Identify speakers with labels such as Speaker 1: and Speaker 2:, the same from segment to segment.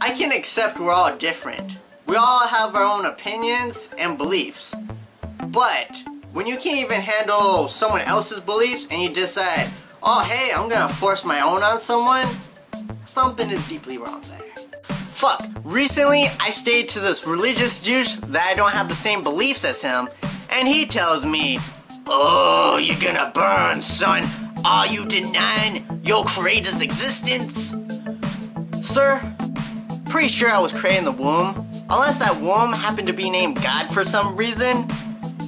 Speaker 1: I can accept we're all different. We all have our own opinions and beliefs. But when you can't even handle someone else's beliefs and you decide, oh hey, I'm gonna force my own on someone, something is deeply wrong there. Fuck, recently I stayed to this religious juice that I don't have the same beliefs as him, and he tells me, oh, you're gonna burn, son. Are you denying your creator's existence? Sir, pretty sure I was created in the womb. Unless that womb happened to be named God for some reason,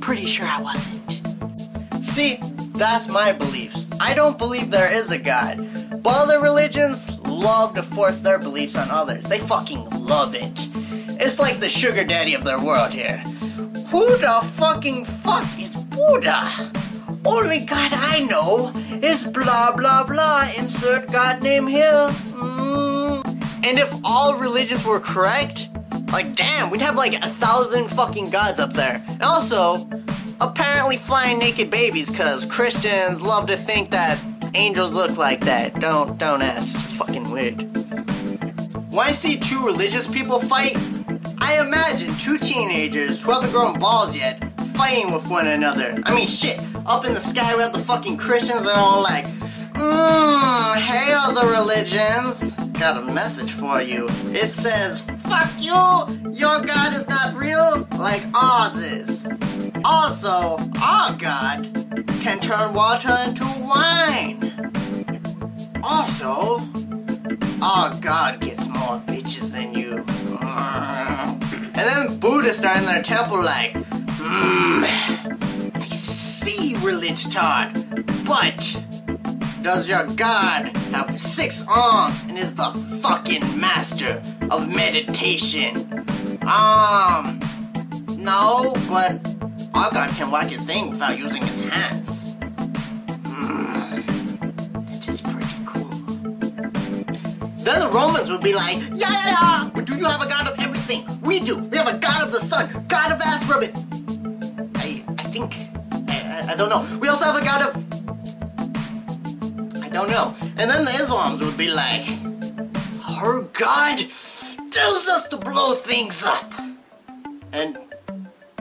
Speaker 1: pretty sure I wasn't. See, that's my beliefs. I don't believe there is a God. But other religions love to force their beliefs on others. They fucking love it. It's like the sugar daddy of their world here. Who the fucking fuck is Buddha? Only God I know is blah blah blah, insert God name here. And if all religions were correct, like damn, we'd have like 1,000 fucking gods up there. And also, apparently flying naked babies, cause Christians love to think that angels look like that. Don't ask, it's fucking weird. When I see two religious people fight, I imagine two teenagers who haven't grown balls yet fighting with one another. I mean shit, up in the sky we have the fucking Christians that are all like, hey other religions, got a message for you. It says, fuck you, your God is not real like ours is. Also, our God can turn water into wine. Also, our God gets more bitches than you. And then Buddhists are in their temple like, I see, religion taught, but does your God have 6 arms and is the fucking master of meditation? No, but our God can whack a thing without using his hands. That is pretty cool. Then the Romans would be like, yeah, but do you have a God of everything? We do. We have a God of the sun, God of ass rubbing. I think, I don't know. We also have a God of, I don't know. And then the Islams would be like, our God tells us to blow things up. And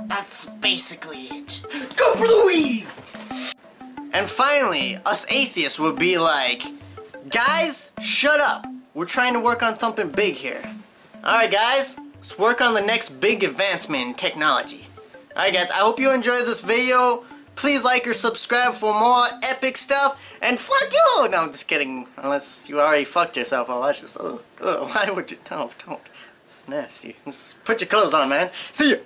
Speaker 1: that's basically it. Go Bluey! And finally, us atheists would be like, guys, shut up. We're trying to work on something big here. Alright guys, let's work on the next big advancement in technology. Alright guys, I hope you enjoyed this video. Please like or subscribe for more epic stuff. And fuck you! No, I'm just kidding. Unless you already fucked yourself, I'll watch this. Why would you? No, don't. It's nasty. Just put your clothes on, man. See ya!